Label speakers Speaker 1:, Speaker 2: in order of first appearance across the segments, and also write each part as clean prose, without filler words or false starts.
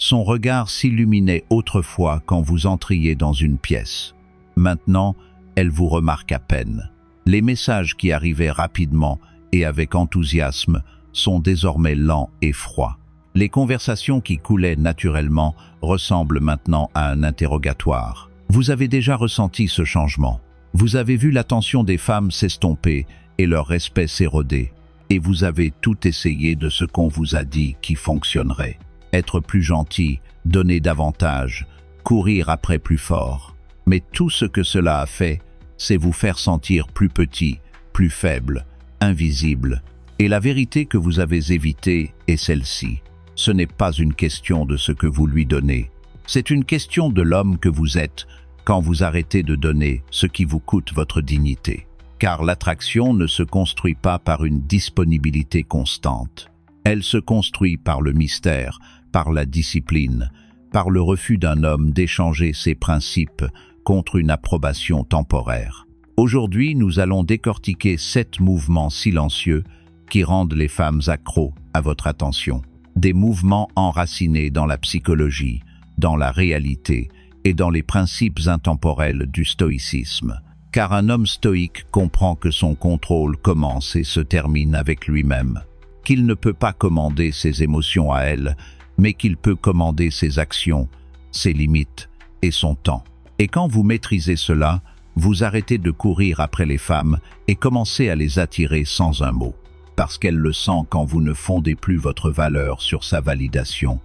Speaker 1: Son regard s'illuminait autrefois quand vous entriez dans une pièce. Maintenant, elle vous remarque à peine. Les messages qui arrivaient rapidement et avec enthousiasme sont désormais lents et froids. Les conversations qui coulaient naturellement ressemblent maintenant à un interrogatoire. Vous avez déjà ressenti ce changement. Vous avez vu l'attention des femmes s'estomper et leur respect s'éroder. Et vous avez tout essayé de ce qu'on vous a dit qui fonctionnerait. Être plus gentil, donner davantage, courir après plus fort. Mais tout ce que cela a fait, c'est vous faire sentir plus petit, plus faible, invisible. Et la vérité que vous avez évitée est celle-ci. Ce n'est pas une question de ce que vous lui donnez. C'est une question de l'homme que vous êtes quand vous arrêtez de donner ce qui vous coûte votre dignité. Car l'attraction ne se construit pas par une disponibilité constante. Elle se construit par le mystère, par la discipline, par le refus d'un homme d'échanger ses principes contre une approbation temporaire. Aujourd'hui, nous allons décortiquer 7 mouvements silencieux qui rendent les femmes accros à votre attention. Des mouvements enracinés dans la psychologie, dans la réalité et dans les principes intemporels du stoïcisme. Car un homme stoïque comprend que son contrôle commence et se termine avec lui-même, qu'il ne peut pas commander ses émotions à elle, mais qu'il peut commander ses actions, ses limites et son temps. Et quand vous maîtrisez cela, vous arrêtez de courir après les femmes et commencez à les attirer sans un mot. Parce qu'elle le sent quand vous ne fondez plus votre valeur sur sa validation.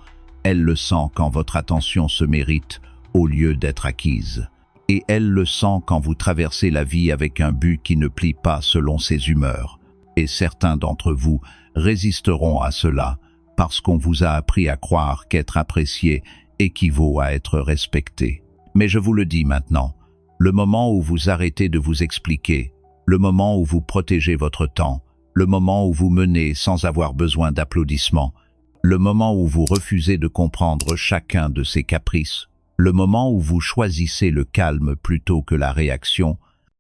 Speaker 1: Elle le sent quand votre attention se mérite au lieu d'être acquise. Et elle le sent quand vous traversez la vie avec un but qui ne plie pas selon ses humeurs. Et certains d'entre vous résisteront à cela parce qu'on vous a appris à croire qu'être apprécié équivaut à être respecté. Mais je vous le dis maintenant, le moment où vous arrêtez de vous expliquer, le moment où vous protégez votre temps, le moment où vous menez sans avoir besoin d'applaudissements, le moment où vous refusez de comprendre chacun de ses caprices, le moment où vous choisissez le calme plutôt que la réaction,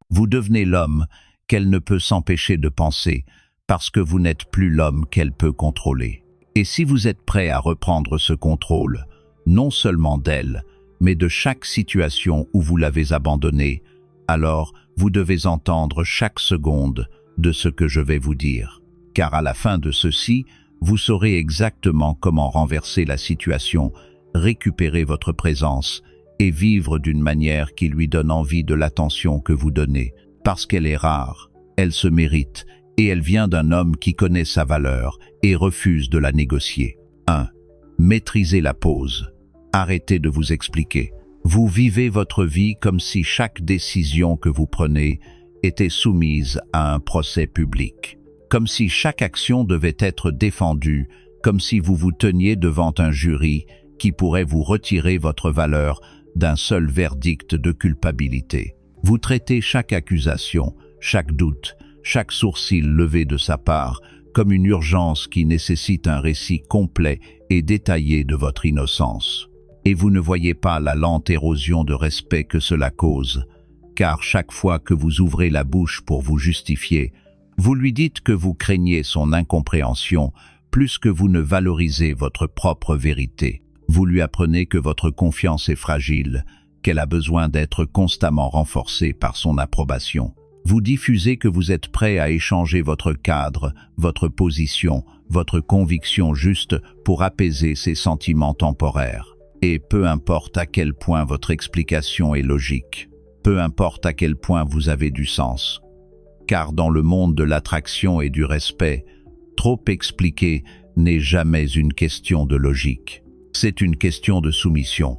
Speaker 1: vous devenez l'homme qu'elle ne peut s'empêcher de penser parce que vous n'êtes plus l'homme qu'elle peut contrôler. Et si vous êtes prêt à reprendre ce contrôle, non seulement d'elle, mais de chaque situation où vous l'avez abandonnée, alors vous devez entendre chaque seconde de ce que je vais vous dire. Car à la fin de ceci, vous saurez exactement comment renverser la situation, récupérer votre présence et vivre d'une manière qui lui donne envie de l'attention que vous donnez. Parce qu'elle est rare, elle se mérite et elle vient d'un homme qui connaît sa valeur et refuse de la négocier. 1. Maîtrisez la pause. Arrêtez de vous expliquer. Vous vivez votre vie comme si chaque décision que vous prenez était soumise à un procès public. Comme si chaque action devait être défendue, comme si vous vous teniez devant un jury qui pourrait vous retirer votre valeur d'un seul verdict de culpabilité. Vous traitez chaque accusation, chaque doute, chaque sourcil levé de sa part, comme une urgence qui nécessite un récit complet et détaillé de votre innocence. Et vous ne voyez pas la lente érosion de respect que cela cause, car chaque fois que vous ouvrez la bouche pour vous justifier, vous lui dites que vous craignez son incompréhension plus que vous ne valorisez votre propre vérité. Vous lui apprenez que votre confiance est fragile, qu'elle a besoin d'être constamment renforcée par son approbation. Vous diffusez que vous êtes prêt à échanger votre cadre, votre position, votre conviction juste pour apaiser ses sentiments temporaires. Et peu importe à quel point votre explication est logique, peu importe à quel point vous avez du sens. Car dans le monde de l'attraction et du respect, trop expliquer n'est jamais une question de logique. C'est une question de soumission.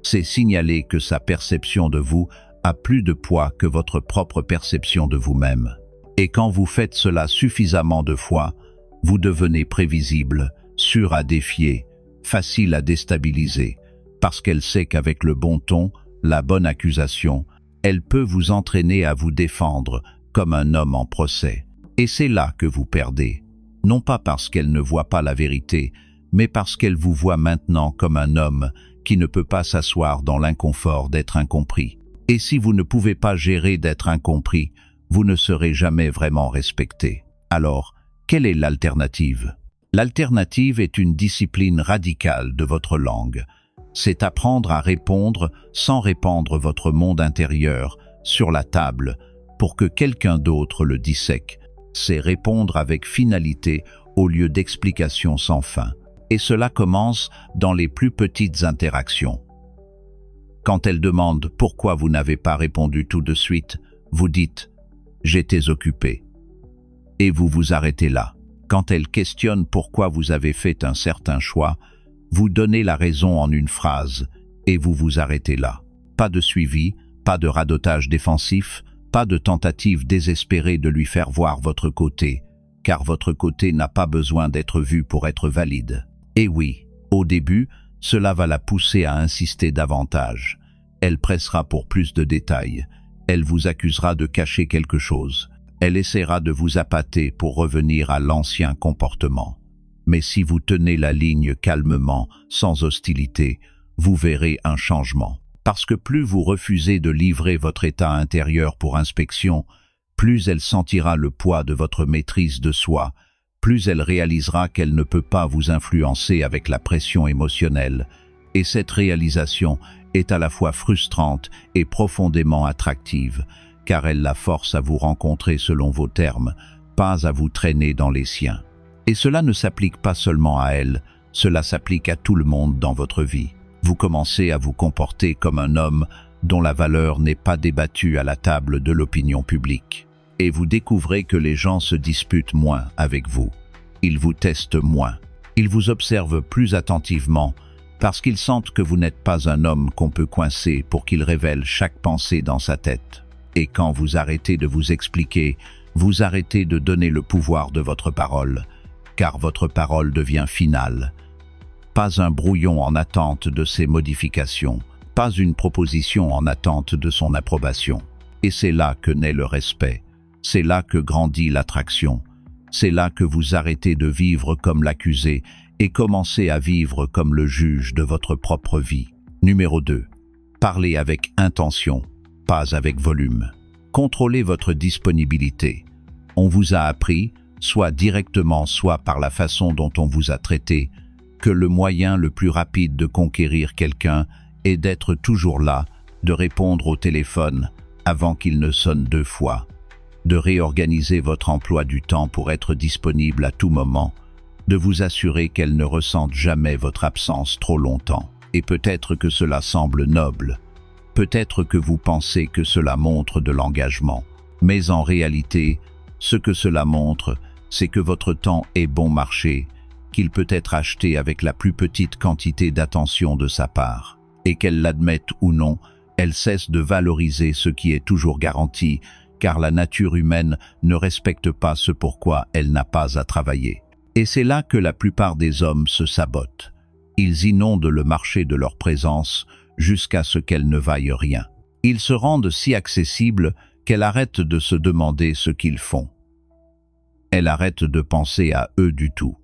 Speaker 1: C'est signaler que sa perception de vous a plus de poids que votre propre perception de vous-même. Et quand vous faites cela suffisamment de fois, vous devenez prévisible, sûr à défier, facile à déstabiliser, parce qu'elle sait qu'avec le bon ton, la bonne accusation, elle peut vous entraîner à vous défendre comme un homme en procès. Et c'est là que vous perdez, non pas parce qu'elle ne voit pas la vérité, mais parce qu'elle vous voit maintenant comme un homme qui ne peut pas s'asseoir dans l'inconfort d'être incompris. Et si vous ne pouvez pas gérer d'être incompris, vous ne serez jamais vraiment respecté. Alors, quelle est l'alternative? L'alternative est une discipline radicale de votre langue. C'est apprendre à répondre sans répandre votre monde intérieur sur la table pour que quelqu'un d'autre le dissèque. C'est répondre avec finalité au lieu d'explications sans fin. Et cela commence dans les plus petites interactions. Quand elle demande pourquoi vous n'avez pas répondu tout de suite, vous dites « j'étais occupé ». Et vous vous arrêtez là. Quand elle questionne pourquoi vous avez fait un certain choix, vous donnez la raison en une phrase et vous vous arrêtez là. Pas de suivi, pas de radotage défensif, pas de tentative désespérée de lui faire voir votre côté, car votre côté n'a pas besoin d'être vu pour être valide. Et oui, au début, cela va la pousser à insister davantage. Elle pressera pour plus de détails. Elle vous accusera de cacher quelque chose. Elle essaiera de vous appâter pour revenir à l'ancien comportement. Mais si vous tenez la ligne calmement, sans hostilité, vous verrez un changement. Parce que plus vous refusez de livrer votre état intérieur pour inspection, plus elle sentira le poids de votre maîtrise de soi, plus elle réalisera qu'elle ne peut pas vous influencer avec la pression émotionnelle. Et cette réalisation est à la fois frustrante et profondément attractive, car elle la force à vous rencontrer selon vos termes, pas à vous traîner dans les siens. Et cela ne s'applique pas seulement à elle, cela s'applique à tout le monde dans votre vie. Vous commencez à vous comporter comme un homme dont la valeur n'est pas débattue à la table de l'opinion publique. Et vous découvrez que les gens se disputent moins avec vous. Ils vous testent moins. Ils vous observent plus attentivement parce qu'ils sentent que vous n'êtes pas un homme qu'on peut coincer pour qu'il révèle chaque pensée dans sa tête. Et quand vous arrêtez de vous expliquer, vous arrêtez de donner le pouvoir de votre parole, car votre parole devient finale. Pas un brouillon en attente de ses modifications, pas une proposition en attente de son approbation. Et c'est là que naît le respect, c'est là que grandit l'attraction, c'est là que vous arrêtez de vivre comme l'accusé et commencez à vivre comme le juge de votre propre vie. Numéro 2. Parlez avec intention, pas avec volume. Contrôlez votre disponibilité. On vous a appris, soit directement, soit par la façon dont on vous a traité, que le moyen le plus rapide de conquérir quelqu'un est d'être toujours là, de répondre au téléphone avant qu'il ne sonne 2 fois, de réorganiser votre emploi du temps pour être disponible à tout moment, de vous assurer qu'elle ne ressente jamais votre absence trop longtemps. Et peut-être que cela semble noble, peut-être que vous pensez que cela montre de l'engagement, mais en réalité, ce que cela montre, c'est que votre temps est bon marché, qu'il peut être acheté avec la plus petite quantité d'attention de sa part, et qu'elle l'admette ou non, elle cesse de valoriser ce qui est toujours garanti, car la nature humaine ne respecte pas ce pourquoi elle n'a pas à travailler. Et c'est là que la plupart des hommes se sabotent. Ils inondent le marché de leur présence jusqu'à ce qu'elle ne vaille rien. Ils se rendent si accessibles qu'elle arrête de se demander ce qu'ils font. Elle arrête de penser à eux du tout.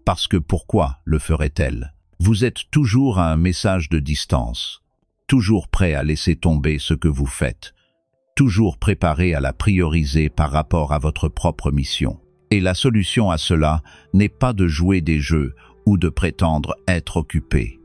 Speaker 1: Parce que pourquoi le ferait-elle? Vous êtes toujours à un message de distance, toujours prêt à laisser tomber ce que vous faites, toujours préparé à la prioriser par rapport à votre propre mission. Et la solution à cela n'est pas de jouer des jeux ou de prétendre être occupé.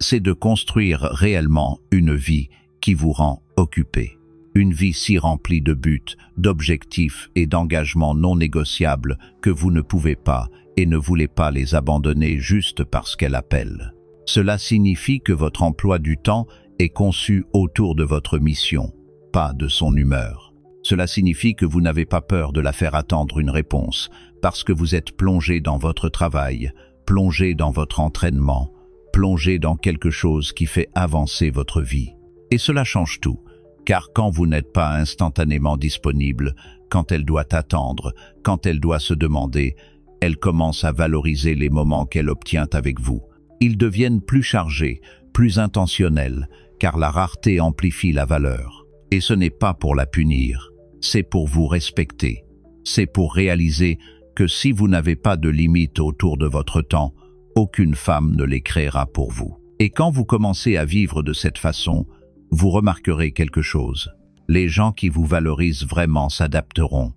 Speaker 1: C'est de construire réellement une vie qui vous rend occupé. Une vie si remplie de buts, d'objectifs et d'engagements non négociables que vous ne pouvez pas et ne voulez pas les abandonner juste parce qu'elle appelle. Cela signifie que votre emploi du temps est conçu autour de votre mission, pas de son humeur. Cela signifie que vous n'avez pas peur de la faire attendre une réponse, parce que vous êtes plongé dans votre travail, plongé dans votre entraînement, plongé dans quelque chose qui fait avancer votre vie. Et cela change tout, car quand vous n'êtes pas instantanément disponible, quand elle doit attendre, quand elle doit se demander, elle commence à valoriser les moments qu'elle obtient avec vous. Ils deviennent plus chargés, plus intentionnels, car la rareté amplifie la valeur. Et ce n'est pas pour la punir, c'est pour vous respecter. C'est pour réaliser que si vous n'avez pas de limites autour de votre temps, aucune femme ne les créera pour vous. Et quand vous commencez à vivre de cette façon, vous remarquerez quelque chose. Les gens qui vous valorisent vraiment s'adapteront.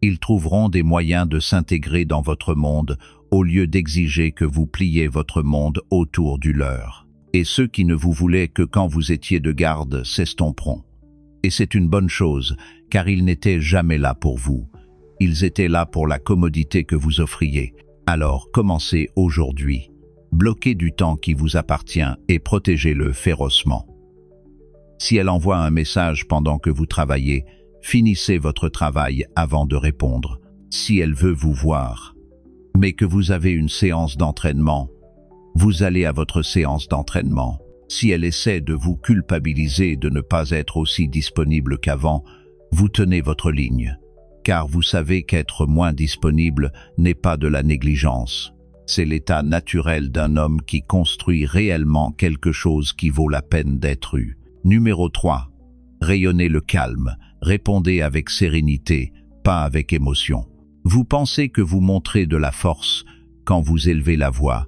Speaker 1: Ils trouveront des moyens de s'intégrer dans votre monde au lieu d'exiger que vous pliez votre monde autour du leur. Et ceux qui ne vous voulaient que quand vous étiez de garde s'estomperont. Et c'est une bonne chose, car ils n'étaient jamais là pour vous. Ils étaient là pour la commodité que vous offriez. Alors commencez aujourd'hui. Bloquez du temps qui vous appartient et protégez-le férocement. Si elle envoie un message pendant que vous travaillez, finissez votre travail avant de répondre. Si elle veut vous voir, mais que vous avez une séance d'entraînement, vous allez à votre séance d'entraînement. Si elle essaie de vous culpabiliser de ne pas être aussi disponible qu'avant, vous tenez votre ligne. Car vous savez qu'être moins disponible n'est pas de la négligence. C'est l'état naturel d'un homme qui construit réellement quelque chose qui vaut la peine d'être eu. Numéro 3. Rayonnez le calme. Répondez avec sérénité, pas avec émotion. Vous pensez que vous montrez de la force quand vous élevez la voix,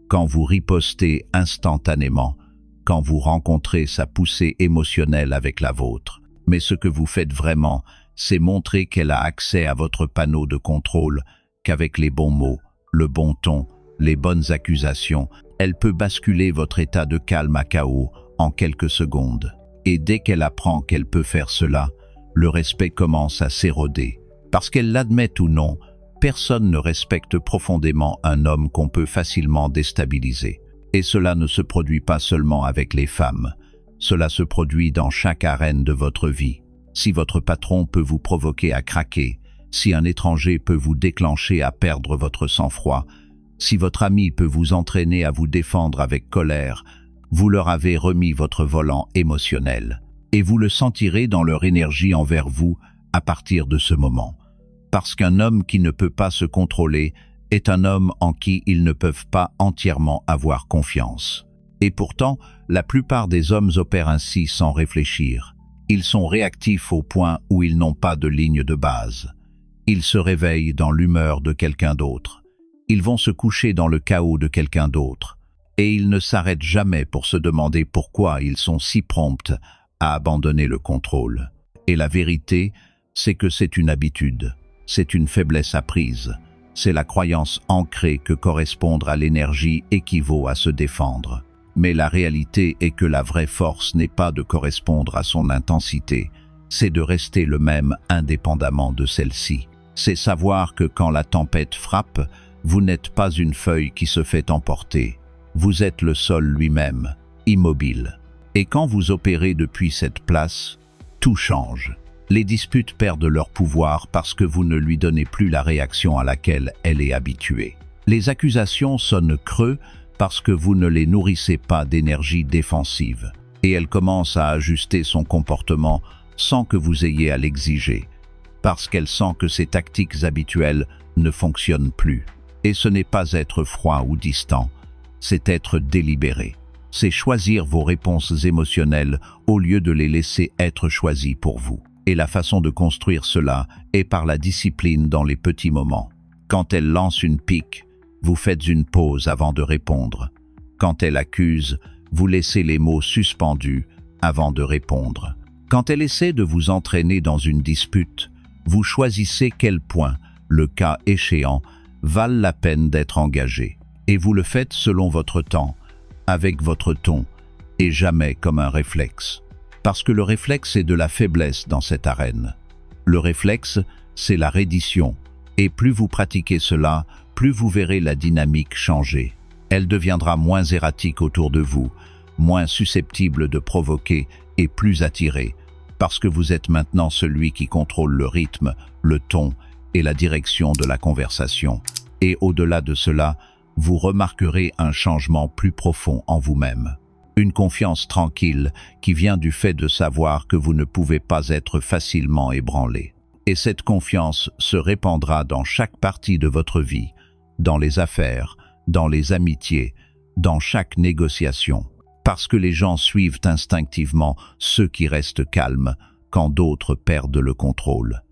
Speaker 1: quand vous ripostez instantanément, quand vous rencontrez sa poussée émotionnelle avec la vôtre. Mais ce que vous faites vraiment, c'est montrer qu'elle a accès à votre panneau de contrôle, qu'avec les bons mots, le bon ton, les bonnes accusations, elle peut basculer votre état de calme à chaos en quelques secondes. Et dès qu'elle apprend qu'elle peut faire cela, le respect commence à s'éroder. Parce qu'elle l'admette ou non, personne ne respecte profondément un homme qu'on peut facilement déstabiliser. Et cela ne se produit pas seulement avec les femmes. Cela se produit dans chaque arène de votre vie. Si votre patron peut vous provoquer à craquer, si un étranger peut vous déclencher à perdre votre sang-froid, si votre ami peut vous entraîner à vous défendre avec colère, vous leur avez remis votre volant émotionnel. Et vous le sentirez dans leur énergie envers vous à partir de ce moment. Parce qu'un homme qui ne peut pas se contrôler est un homme en qui ils ne peuvent pas entièrement avoir confiance. Et pourtant, la plupart des hommes opèrent ainsi sans réfléchir. Ils sont réactifs au point où ils n'ont pas de ligne de base. Ils se réveillent dans l'humeur de quelqu'un d'autre. Ils vont se coucher dans le chaos de quelqu'un d'autre. Et ils ne s'arrêtent jamais pour se demander pourquoi ils sont si prompts à abandonner le contrôle. Et la vérité, c'est que c'est une habitude, c'est une faiblesse apprise. C'est la croyance ancrée que correspondre à l'énergie équivaut à se défendre. Mais la réalité est que la vraie force n'est pas de correspondre à son intensité, c'est de rester le même indépendamment de celle-ci. C'est savoir que quand la tempête frappe, vous n'êtes pas une feuille qui se fait emporter. Vous êtes le sol lui-même, immobile. Et quand vous opérez depuis cette place, tout change. Les disputes perdent leur pouvoir parce que vous ne lui donnez plus la réaction à laquelle elle est habituée. Les accusations sonnent creux parce que vous ne les nourrissez pas d'énergie défensive. Et elle commence à ajuster son comportement sans que vous ayez à l'exiger, parce qu'elle sent que ses tactiques habituelles ne fonctionnent plus. Et ce n'est pas être froid ou distant, c'est être délibéré. C'est choisir vos réponses émotionnelles au lieu de les laisser être choisies pour vous. Et la façon de construire cela est par la discipline dans les petits moments. Quand elle lance une pique, vous faites une pause avant de répondre. Quand elle accuse, vous laissez les mots suspendus avant de répondre. Quand elle essaie de vous entraîner dans une dispute, vous choisissez quel point, le cas échéant, valent la peine d'être engagé. Et vous le faites selon votre temps, avec votre ton, et jamais comme un réflexe. Parce que le réflexe est de la faiblesse dans cette arène. Le réflexe, c'est la reddition, et plus vous pratiquez cela, plus vous verrez la dynamique changer. Elle deviendra moins erratique autour de vous, moins susceptible de provoquer et plus attirée, parce que vous êtes maintenant celui qui contrôle le rythme, le ton et la direction de la conversation. Et au-delà de cela, vous remarquerez un changement plus profond en vous-même. Une confiance tranquille qui vient du fait de savoir que vous ne pouvez pas être facilement ébranlé. Et cette confiance se répandra dans chaque partie de votre vie, dans les affaires, dans les amitiés, dans chaque négociation. Parce que les gens suivent instinctivement ceux qui restent calmes quand d'autres perdent le contrôle.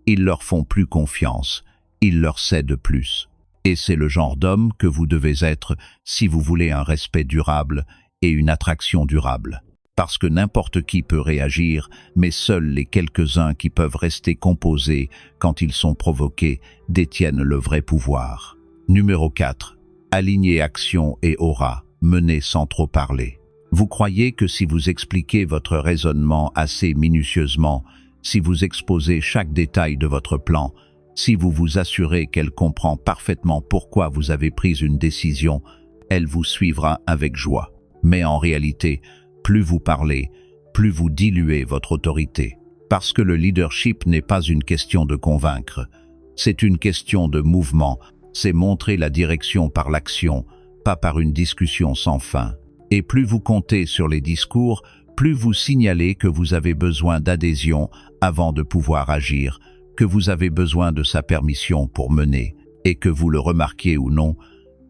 Speaker 1: Ils leur font plus confiance, ils leur cèdent plus. Et c'est le genre d'homme que vous devez être si vous voulez un respect durable et une attraction durable. Parce que n'importe qui peut réagir, mais seuls les quelques-uns qui peuvent rester composés quand ils sont provoqués détiennent le vrai pouvoir. Numéro 4. Aligner action et aura, mener sans trop parler. Vous croyez que si vous expliquez votre raisonnement assez minutieusement, si vous exposez chaque détail de votre plan, si vous vous assurez qu'elle comprend parfaitement pourquoi vous avez pris une décision, elle vous suivra avec joie. Mais en réalité, plus vous parlez, plus vous diluez votre autorité. Parce que le leadership n'est pas une question de convaincre, c'est une question de mouvement, c'est montrer la direction par l'action, pas par une discussion sans fin. Et plus vous comptez sur les discours, plus vous signalez que vous avez besoin d'adhésion avant de pouvoir agir, que vous avez besoin de sa permission pour mener, et que vous le remarquiez ou non,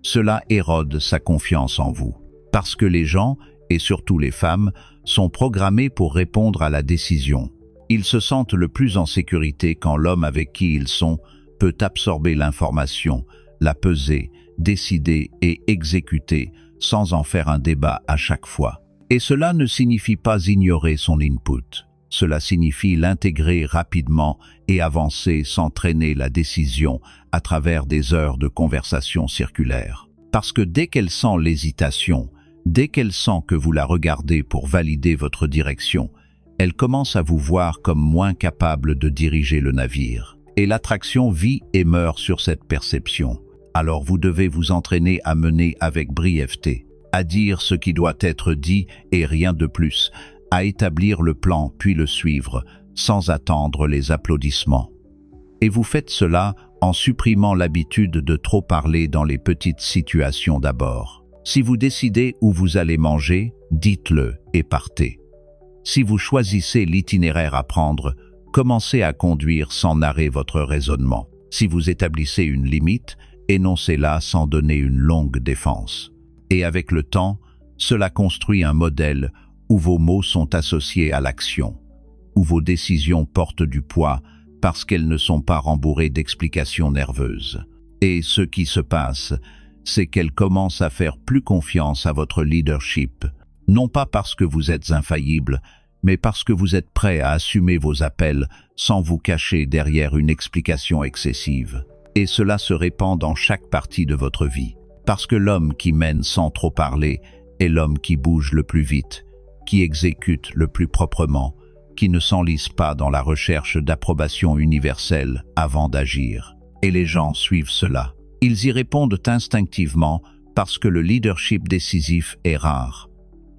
Speaker 1: cela érode sa confiance en vous. Parce que les gens, et surtout les femmes, sont programmés pour répondre à la décision. Ils se sentent le plus en sécurité quand l'homme avec qui ils sont peut absorber l'information, la peser, décider et exécuter, sans en faire un débat à chaque fois. Et cela ne signifie pas ignorer son input. Cela signifie l'intégrer rapidement et avancer sans traîner la décision à travers des heures de conversation circulaire. Parce que dès qu'elle sent l'hésitation, dès qu'elle sent que vous la regardez pour valider votre direction, elle commence à vous voir comme moins capable de diriger le navire. Et l'attraction vit et meurt sur cette perception. Alors vous devez vous entraîner à mener avec brièveté, à dire ce qui doit être dit et rien de plus, à établir le plan puis le suivre, sans attendre les applaudissements. Et vous faites cela en supprimant l'habitude de trop parler dans les petites situations d'abord. Si vous décidez où vous allez manger, dites-le et partez. Si vous choisissez l'itinéraire à prendre, commencez à conduire sans narrer votre raisonnement. Si vous établissez une limite, énoncez-la sans donner une longue défense. Et avec le temps, cela construit un modèle où vos mots sont associés à l'action, où vos décisions portent du poids parce qu'elles ne sont pas rembourrées d'explications nerveuses. Et ce qui se passe, c'est qu'elles commencent à faire plus confiance à votre leadership, non pas parce que vous êtes infaillible, mais parce que vous êtes prêt à assumer vos appels sans vous cacher derrière une explication excessive. Et cela se répand dans chaque partie de votre vie. Parce que l'homme qui mène sans trop parler est l'homme qui bouge le plus vite, qui exécute le plus proprement, qui ne s'enlise pas dans la recherche d'approbation universelle avant d'agir. Et les gens suivent cela. Ils y répondent instinctivement parce que le leadership décisif est rare.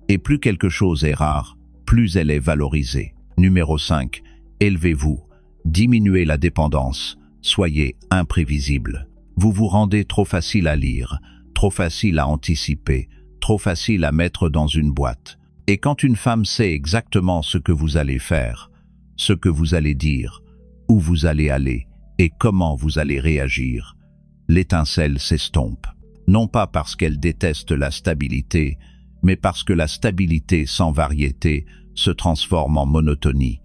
Speaker 1: Et plus quelque chose est rare, plus elle est valorisée. Numéro 5. Élevez-vous. Diminuez la dépendance. Soyez imprévisible. Vous vous rendez trop facile à lire, trop facile à anticiper, trop facile à mettre dans une boîte. Et quand une femme sait exactement ce que vous allez faire, ce que vous allez dire, où vous allez aller et comment vous allez réagir, l'étincelle s'estompe. Non pas parce qu'elle déteste la stabilité, mais parce que la stabilité sans variété se transforme en monotonie,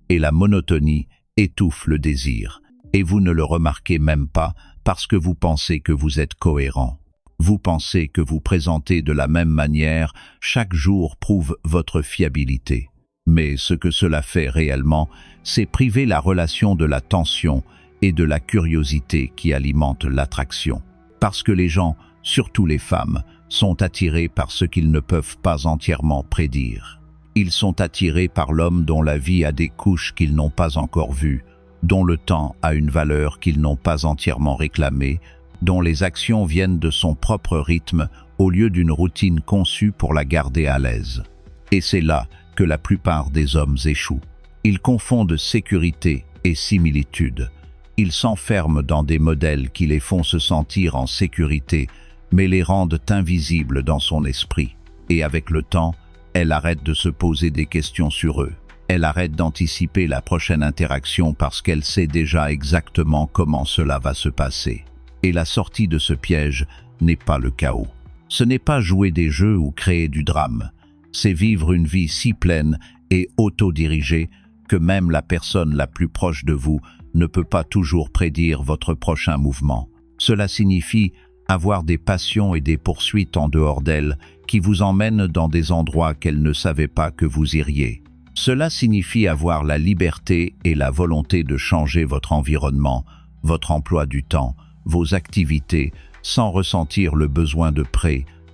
Speaker 1: et la monotonie étouffe le désir, et vous ne le remarquez même pas parce que vous pensez que vous êtes cohérent. Vous pensez que vous présentez de la même manière, chaque jour prouve votre fiabilité. Mais ce que cela fait réellement, c'est priver la relation de la tension et de la curiosité qui alimente l'attraction. Parce que les gens, surtout les femmes, sont attirés par ce qu'ils ne peuvent pas entièrement prédire. Ils sont attirés par l'homme dont la vie a des couches qu'ils n'ont pas encore vues, dont le temps a une valeur qu'ils n'ont pas entièrement réclamée, dont les actions viennent de son propre rythme au lieu d'une routine conçue pour la garder à l'aise. Et c'est là que la plupart des hommes échouent. Ils confondent sécurité et similitude. Ils s'enferment dans des modèles qui les font se sentir en sécurité, mais les rendent invisibles dans son esprit. Et avec le temps, elle arrête de se poser des questions sur eux. Elle arrête d'anticiper la prochaine interaction parce qu'elle sait déjà exactement comment cela va se passer. Et la sortie de ce piège n'est pas le chaos. Ce n'est pas jouer des jeux ou créer du drame. C'est vivre une vie si pleine et autodirigée que même la personne la plus proche de vous ne peut pas toujours prédire votre prochain mouvement. Cela signifie avoir des passions et des poursuites en dehors d'elle qui vous emmènent dans des endroits qu'elle ne savait pas que vous iriez. Cela signifie avoir la liberté et la volonté de changer votre environnement, votre emploi du temps, vos activités, sans ressentir le besoin de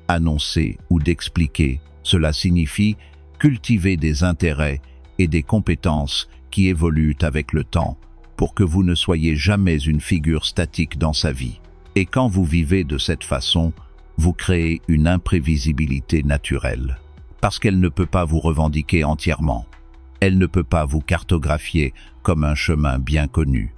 Speaker 1: annoncer ou d'expliquer. Cela signifie cultiver des intérêts et des compétences qui évoluent avec le temps pour que vous ne soyez jamais une figure statique dans sa vie. Et quand vous vivez de cette façon, vous créez une imprévisibilité naturelle, parce qu'elle ne peut pas vous revendiquer entièrement. Elle ne peut pas vous cartographier comme un chemin bien connu.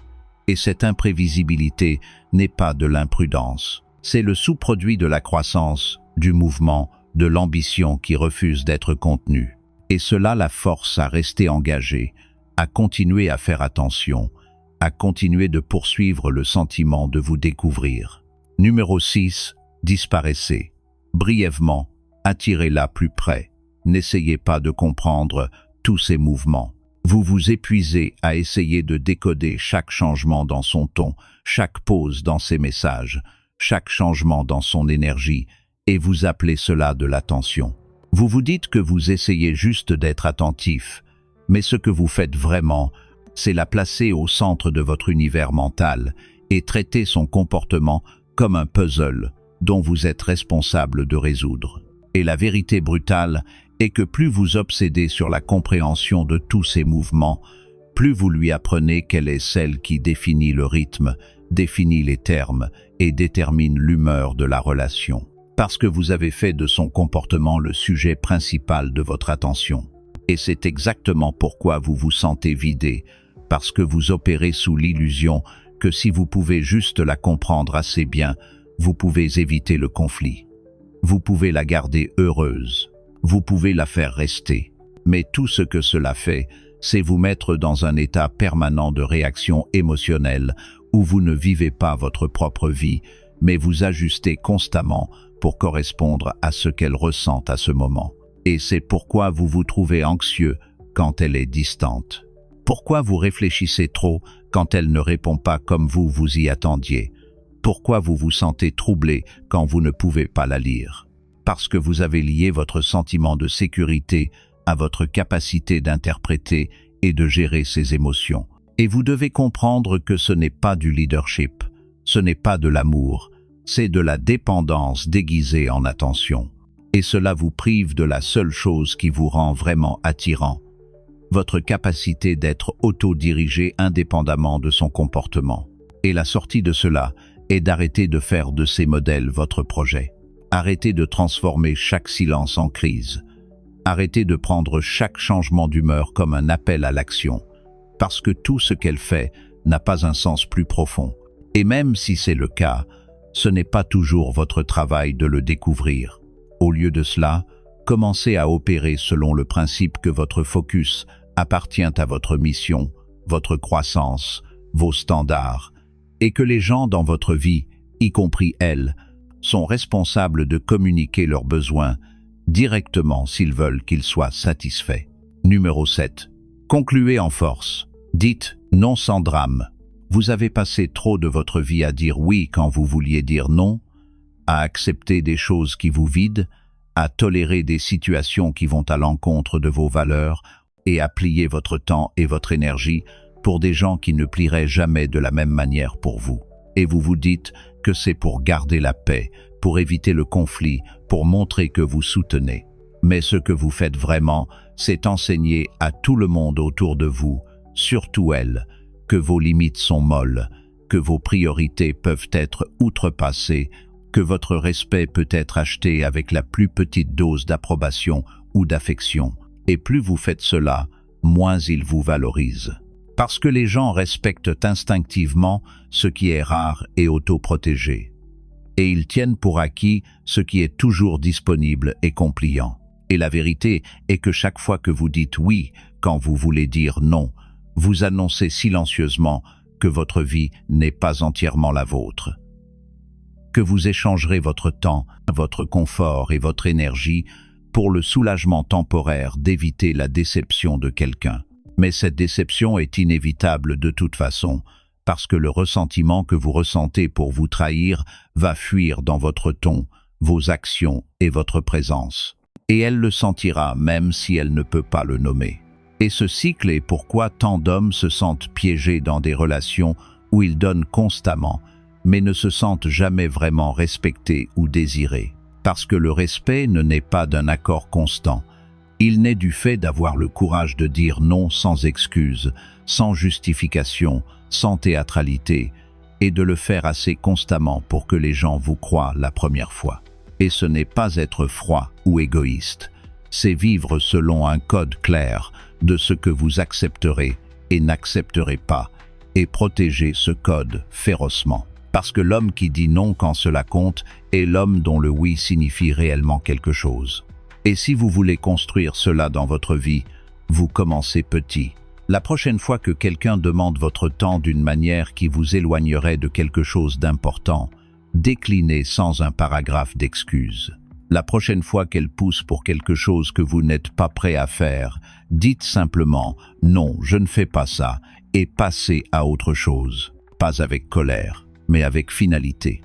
Speaker 1: Et cette imprévisibilité n'est pas de l'imprudence. C'est le sous-produit de la croissance, du mouvement, de l'ambition qui refuse d'être contenue. Et cela la force à rester engagée, à continuer à faire attention, à continuer de poursuivre le sentiment de vous découvrir. Numéro 6. Disparaissez. Brièvement, attirez-la plus près. N'essayez pas de comprendre tous ces mouvements. Vous vous épuisez à essayer de décoder chaque changement dans son ton, chaque pause dans ses messages, chaque changement dans son énergie, et vous appelez cela de l'attention. Vous vous dites que vous essayez juste d'être attentif, mais ce que vous faites vraiment, c'est la placer au centre de votre univers mental et traiter son comportement comme un puzzle dont vous êtes responsable de résoudre. Et la vérité brutale est que plus vous obsédez sur la compréhension de tous ces mouvements, plus vous lui apprenez qu'elle est celle qui définit le rythme, définit les termes et détermine l'humeur de la relation. Parce que vous avez fait de son comportement le sujet principal de votre attention. Et c'est exactement pourquoi vous vous sentez vidé, parce que vous opérez sous l'illusion que si vous pouvez juste la comprendre assez bien, vous pouvez éviter le conflit. Vous pouvez la garder heureuse. Vous pouvez la faire rester. Mais tout ce que cela fait, c'est vous mettre dans un état permanent de réaction émotionnelle où vous ne vivez pas votre propre vie, mais vous ajustez constamment pour correspondre à ce qu'elle ressent à ce moment. Et c'est pourquoi vous vous trouvez anxieux quand elle est distante. Pourquoi vous réfléchissez trop quand elle ne répond pas comme vous vous y attendiez? Pourquoi vous vous sentez troublé quand vous ne pouvez pas la lire? Parce que vous avez lié votre sentiment de sécurité à votre capacité d'interpréter et de gérer ses émotions. Et vous devez comprendre que ce n'est pas du leadership, ce n'est pas de l'amour, c'est de la dépendance déguisée en attention. Et cela vous prive de la seule chose qui vous rend vraiment attirant, votre capacité d'être autodirigé indépendamment de son comportement. Et la sortie de cela est d'arrêter de faire de ces modèles votre projet. Arrêtez de transformer chaque silence en crise. Arrêtez de prendre chaque changement d'humeur comme un appel à l'action, parce que tout ce qu'elle fait n'a pas un sens plus profond. Et même si c'est le cas, ce n'est pas toujours votre travail de le découvrir. Au lieu de cela, commencez à opérer selon le principe que votre focus appartient à votre mission, votre croissance, vos standards, et que les gens dans votre vie, y compris elle, sont responsables de communiquer leurs besoins directement s'ils veulent qu'ils soient satisfaits. Numéro 7. Concluez en force. Dites non sans drame. Vous avez passé trop de votre vie à dire oui quand vous vouliez dire non, à accepter des choses qui vous vident, à tolérer des situations qui vont à l'encontre de vos valeurs et à plier votre temps et votre énergie pour des gens qui ne plieraient jamais de la même manière pour vous. Et vous vous dites que c'est pour garder la paix, pour éviter le conflit, pour montrer que vous soutenez. Mais ce que vous faites vraiment, c'est enseigner à tout le monde autour de vous, surtout elle, que vos limites sont molles, que vos priorités peuvent être outrepassées, que votre respect peut être acheté avec la plus petite dose d'approbation ou d'affection. Et plus vous faites cela, moins ils vous valorisent. Parce que les gens respectent instinctivement ce qui est rare et autoprotégé. Et ils tiennent pour acquis ce qui est toujours disponible et compliant. Et la vérité est que chaque fois que vous dites oui quand vous voulez dire non, vous annoncez silencieusement que votre vie n'est pas entièrement la vôtre. Que vous échangerez votre temps, votre confort et votre énergie pour le soulagement temporaire d'éviter la déception de quelqu'un. Mais cette déception est inévitable de toute façon, parce que le ressentiment que vous ressentez pour vous trahir va fuir dans votre ton, vos actions et votre présence. Et elle le sentira même si elle ne peut pas le nommer. Et ce cycle est pourquoi tant d'hommes se sentent piégés dans des relations où ils donnent constamment, mais ne se sentent jamais vraiment respectés ou désirés. Parce que le respect ne naît pas d'un accord constant. Il naît du fait d'avoir le courage de dire non sans excuse, sans justification, sans théâtralité, et de le faire assez constamment pour que les gens vous croient la première fois. Et ce n'est pas être froid ou égoïste, c'est vivre selon un code clair de ce que vous accepterez et n'accepterez pas, et protéger ce code férocement. Parce que l'homme qui dit non quand cela compte est l'homme dont le oui signifie réellement quelque chose. Et si vous voulez construire cela dans votre vie, vous commencez petit. La prochaine fois que quelqu'un demande votre temps d'une manière qui vous éloignerait de quelque chose d'important, déclinez sans un paragraphe d'excuses. La prochaine fois qu'elle pousse pour quelque chose que vous n'êtes pas prêt à faire, dites simplement « Non, je ne fais pas ça » et passez à autre chose. Pas avec colère, mais avec finalité.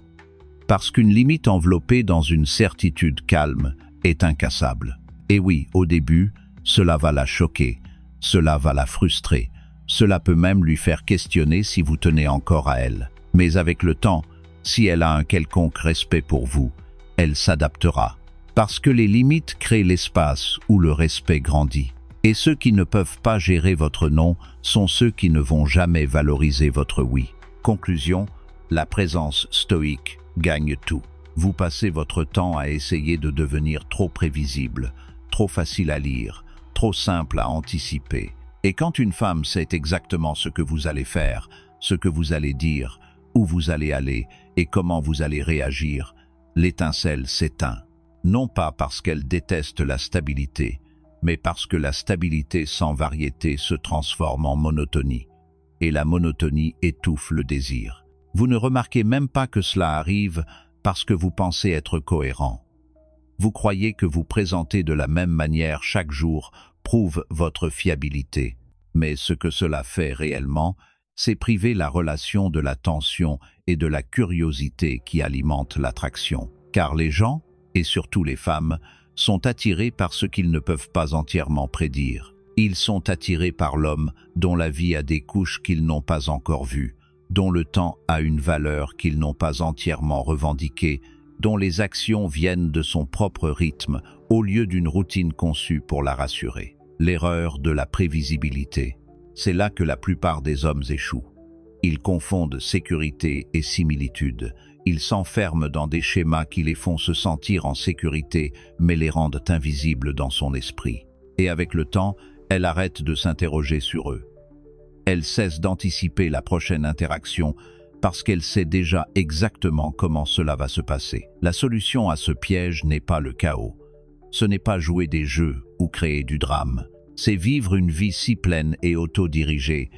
Speaker 1: Parce qu'une limite enveloppée dans une certitude calme est incassable. Et oui, au début, cela va la choquer, cela va la frustrer, cela peut même lui faire questionner si vous tenez encore à elle. Mais avec le temps, si elle a un quelconque respect pour vous, elle s'adaptera. Parce que les limites créent l'espace où le respect grandit. Et ceux qui ne peuvent pas gérer votre non sont ceux qui ne vont jamais valoriser votre oui. Conclusion, la présence stoïque gagne tout. Vous passez votre temps à essayer de devenir trop prévisible, trop facile à lire, trop simple à anticiper. Et quand une femme sait exactement ce que vous allez faire, ce que vous allez dire, où vous allez aller et comment vous allez réagir, l'étincelle s'éteint. Non pas parce qu'elle déteste la stabilité, mais parce que la stabilité sans variété se transforme en monotonie. Et la monotonie étouffe le désir. Vous ne remarquez même pas que cela arrive parce que vous pensez être cohérent. Vous croyez que vous présenter de la même manière chaque jour prouve votre fiabilité. Mais ce que cela fait réellement, c'est priver la relation de la tension et de la curiosité qui alimentent l'attraction. Car les gens, et surtout les femmes, sont attirés par ce qu'ils ne peuvent pas entièrement prédire. Ils sont attirés par l'homme dont la vie a des couches qu'ils n'ont pas encore vues, dont le temps a une valeur qu'ils n'ont pas entièrement revendiquée, dont les actions viennent de son propre rythme au lieu d'une routine conçue pour la rassurer. L'erreur de la prévisibilité. C'est là que la plupart des hommes échouent. Ils confondent sécurité et similitude. Ils s'enferment dans des schémas qui les font se sentir en sécurité, mais les rendent invisibles dans son esprit. Et avec le temps, elle arrête de s'interroger sur eux. Elle cesse d'anticiper la prochaine interaction parce qu'elle sait déjà exactement comment cela va se passer. La solution à ce piège n'est pas le chaos. Ce n'est pas jouer des jeux ou créer du drame. C'est vivre une vie si pleine et autodirigée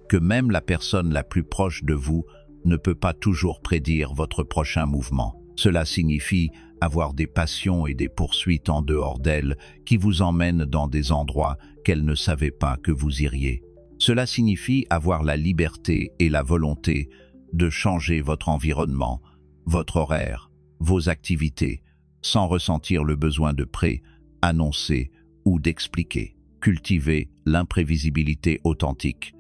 Speaker 1: que même la personne la plus proche de vous ne peut pas toujours prédire votre prochain mouvement. Cela signifie avoir des passions et des poursuites en dehors d'elle qui vous emmènent dans des endroits qu'elle ne savait pas que vous iriez. Cela signifie avoir la liberté et la volonté de changer votre environnement, votre horaire, vos activités, sans ressentir le besoin de annoncer ou d'expliquer. Cultiver l'imprévisibilité authentique.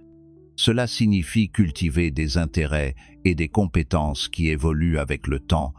Speaker 1: Cela signifie cultiver des intérêts et des compétences qui évoluent avec le temps,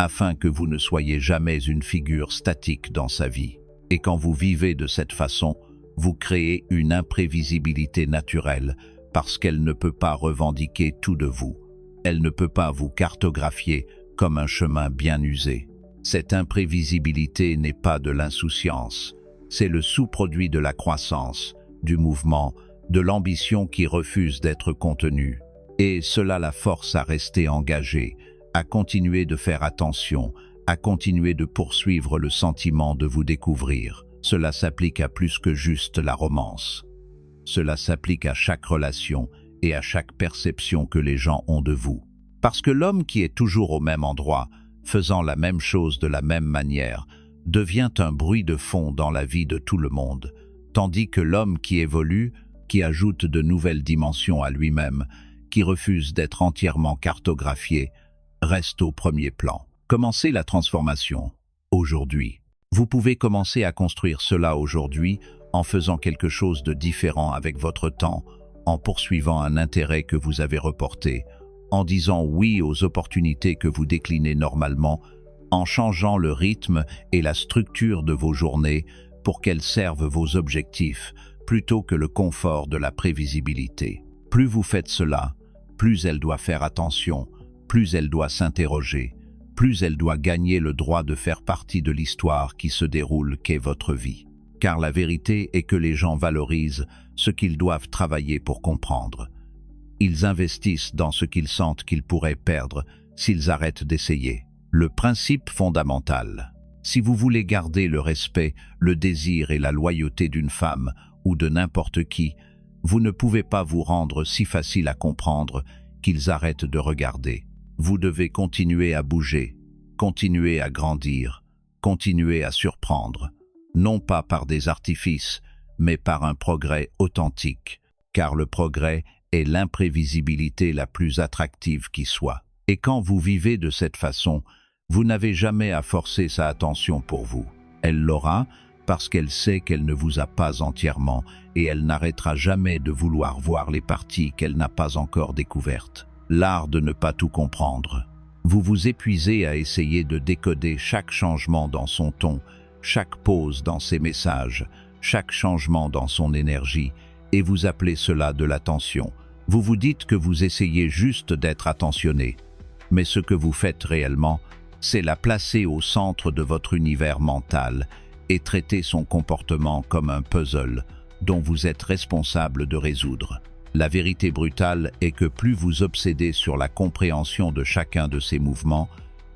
Speaker 1: afin que vous ne soyez jamais une figure statique dans sa vie. Et quand vous vivez de cette façon, vous créez une imprévisibilité naturelle, parce qu'elle ne peut pas revendiquer tout de vous. Elle ne peut pas vous cartographier comme un chemin bien usé. Cette imprévisibilité n'est pas de l'insouciance. C'est le sous-produit de la croissance, du mouvement, de l'ambition qui refuse d'être contenue. Et cela la force à rester engagée, à continuer de faire attention, à continuer de poursuivre le sentiment de vous découvrir. Cela s'applique à plus que juste la romance. Cela s'applique à chaque relation et à chaque perception que les gens ont de vous. Parce que l'homme qui est toujours au même endroit, faisant la même chose de la même manière, devient un bruit de fond dans la vie de tout le monde, tandis que l'homme qui évolue, qui ajoute de nouvelles dimensions à lui-même, qui refuse d'être entièrement cartographié, reste au premier plan. Commencez la transformation aujourd'hui. Vous pouvez commencer à construire cela aujourd'hui en faisant quelque chose de différent avec votre temps, en poursuivant un intérêt que vous avez reporté, en disant oui aux opportunités que vous déclinez normalement, en changeant le rythme et la structure de vos journées pour qu'elles servent vos objectifs plutôt que le confort de la prévisibilité. Plus vous faites cela, plus elle doit faire attention, plus elle doit s'interroger, plus elle doit gagner le droit de faire partie de l'histoire qui se déroule qu'est votre vie. Car la vérité est que les gens valorisent ce qu'ils doivent travailler pour comprendre. Ils investissent dans ce qu'ils sentent qu'ils pourraient perdre s'ils arrêtent d'essayer. Le principe fondamental. Si vous voulez garder le respect, le désir et la loyauté d'une femme ou de n'importe qui, vous ne pouvez pas vous rendre si facile à comprendre qu'ils arrêtent de regarder. Vous devez continuer à bouger, continuer à grandir, continuer à surprendre, non pas par des artifices, mais par un progrès authentique, car le progrès est l'imprévisibilité la plus attractive qui soit. Et quand vous vivez de cette façon, vous n'avez jamais à forcer sa attention pour vous. Elle l'aura parce qu'elle sait qu'elle ne vous a pas entièrement et elle n'arrêtera jamais de vouloir voir les parties qu'elle n'a pas encore découvertes. L'art de ne pas tout comprendre. Vous vous épuisez à essayer de décoder chaque changement dans son ton, chaque pause dans ses messages, chaque changement dans son énergie, et vous appelez cela de l'attention. Vous vous dites que vous essayez juste d'être attentionné, mais ce que vous faites réellement, c'est la placer au centre de votre univers mental et traiter son comportement comme un puzzle dont vous êtes responsable de résoudre. La vérité brutale est que plus vous obsédez sur la compréhension de chacun de ses mouvements,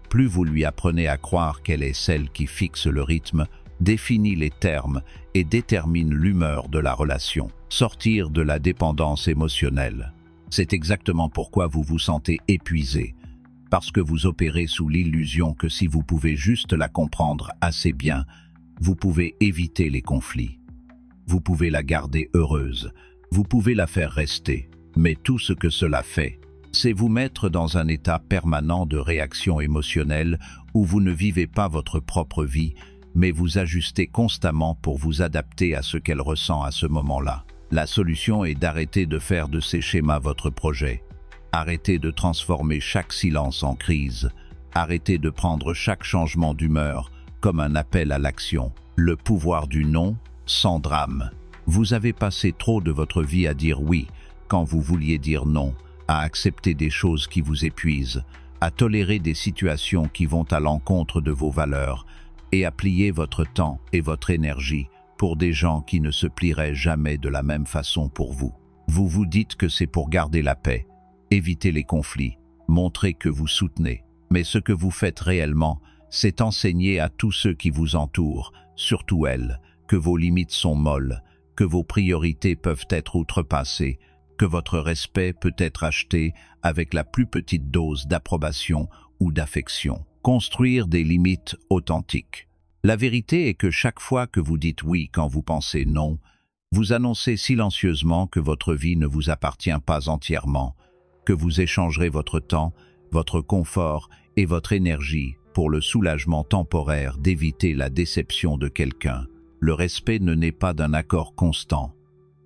Speaker 1: plus vous lui apprenez à croire qu'elle est celle qui fixe le rythme, définit les termes et détermine l'humeur de la relation. Sortir de la dépendance émotionnelle. C'est exactement pourquoi vous vous sentez épuisé, parce que vous opérez sous l'illusion que si vous pouvez juste la comprendre assez bien, vous pouvez éviter les conflits. Vous pouvez la garder heureuse, vous pouvez la faire rester, mais tout ce que cela fait, c'est vous mettre dans un état permanent de réaction émotionnelle où vous ne vivez pas votre propre vie, mais vous ajustez constamment pour vous adapter à ce qu'elle ressent à ce moment-là. La solution est d'arrêter de faire de ces schémas votre projet. Arrêtez de transformer chaque silence en crise. Arrêtez de prendre chaque changement d'humeur comme un appel à l'action. Le pouvoir du non, sans drame. Vous avez passé trop de votre vie à dire oui quand vous vouliez dire non, à accepter des choses qui vous épuisent, à tolérer des situations qui vont à l'encontre de vos valeurs et à plier votre temps et votre énergie pour des gens qui ne se plieraient jamais de la même façon pour vous. Vous vous dites que c'est pour garder la paix, éviter les conflits, montrer que vous soutenez. Mais ce que vous faites réellement, c'est enseigner à tous ceux qui vous entourent, surtout elles, que vos limites sont molles, que vos priorités peuvent être outrepassées, que votre respect peut être acheté avec la plus petite dose d'approbation ou d'affection. Construire des limites authentiques. La vérité est que chaque fois que vous dites oui quand vous pensez non, vous annoncez silencieusement que votre vie ne vous appartient pas entièrement, que vous échangerez votre temps, votre confort et votre énergie pour le soulagement temporaire d'éviter la déception de quelqu'un. Le respect ne naît pas d'un accord constant.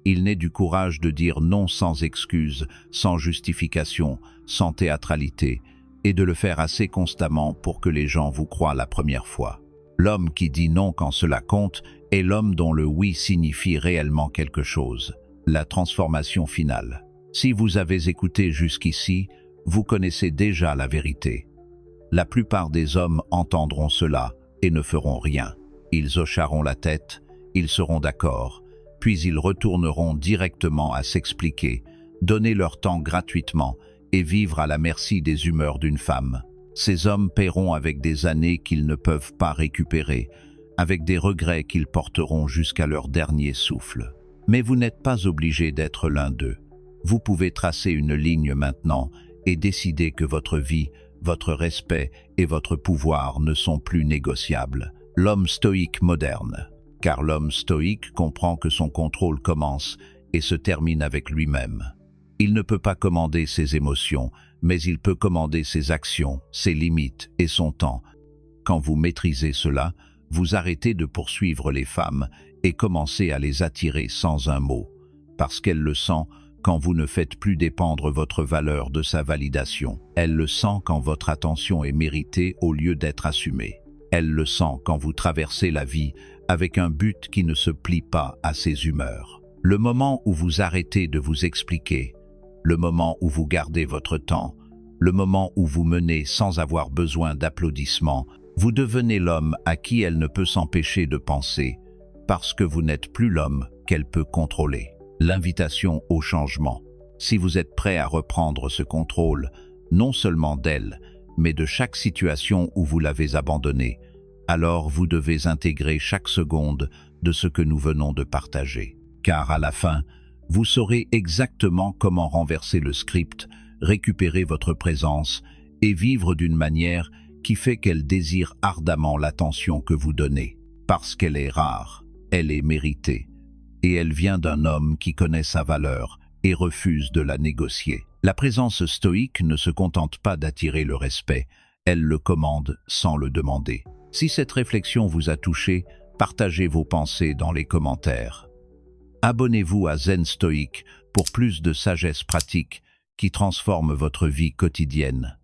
Speaker 1: Il naît du courage de dire non sans excuse, sans justification, sans théâtralité, et de le faire assez constamment pour que les gens vous croient la première fois. L'homme qui dit non quand cela compte est l'homme dont le oui signifie réellement quelque chose. La transformation finale. Si vous avez écouté jusqu'ici, vous connaissez déjà la vérité. La plupart des hommes entendront cela et ne feront rien. Ils hocheront la tête, ils seront d'accord, puis ils retourneront directement à s'expliquer, donner leur temps gratuitement et vivre à la merci des humeurs d'une femme. Ces hommes paieront avec des années qu'ils ne peuvent pas récupérer, avec des regrets qu'ils porteront jusqu'à leur dernier souffle. Mais vous n'êtes pas obligé d'être l'un d'eux. Vous pouvez tracer une ligne maintenant et décider que votre vie, votre respect et votre pouvoir ne sont plus négociables. L'homme stoïque moderne. Car l'homme stoïque comprend que son contrôle commence et se termine avec lui-même. Il ne peut pas commander ses émotions, mais il peut commander ses actions, ses limites et son temps. Quand vous maîtrisez cela, vous arrêtez de poursuivre les femmes et commencez à les attirer sans un mot, parce qu'elles le sentent quand vous ne faites plus dépendre votre valeur de sa validation. Elle le sent quand votre attention est méritée au lieu d'être assumée. Elle le sent quand vous traversez la vie avec un but qui ne se plie pas à ses humeurs. Le moment où vous arrêtez de vous expliquer, le moment où vous gardez votre temps, le moment où vous menez sans avoir besoin d'applaudissements, vous devenez l'homme à qui elle ne peut s'empêcher de penser, parce que vous n'êtes plus l'homme qu'elle peut contrôler. L'invitation au changement. Si vous êtes prêt à reprendre ce contrôle, non seulement d'elle, mais de chaque situation où vous l'avez abandonnée, alors vous devez intégrer chaque seconde de ce que nous venons de partager. Car à la fin, vous saurez exactement comment renverser le script, récupérer votre présence et vivre d'une manière qui fait qu'elle désire ardemment l'attention que vous donnez. Parce qu'elle est rare, elle est méritée. Et elle vient d'un homme qui connaît sa valeur et refuse de la négocier. La présence stoïque ne se contente pas d'attirer le respect, elle le commande sans le demander. Si cette réflexion vous a touché, partagez vos pensées dans les commentaires. Abonnez-vous à Zen Stoïque pour plus de sagesse pratique qui transforme votre vie quotidienne.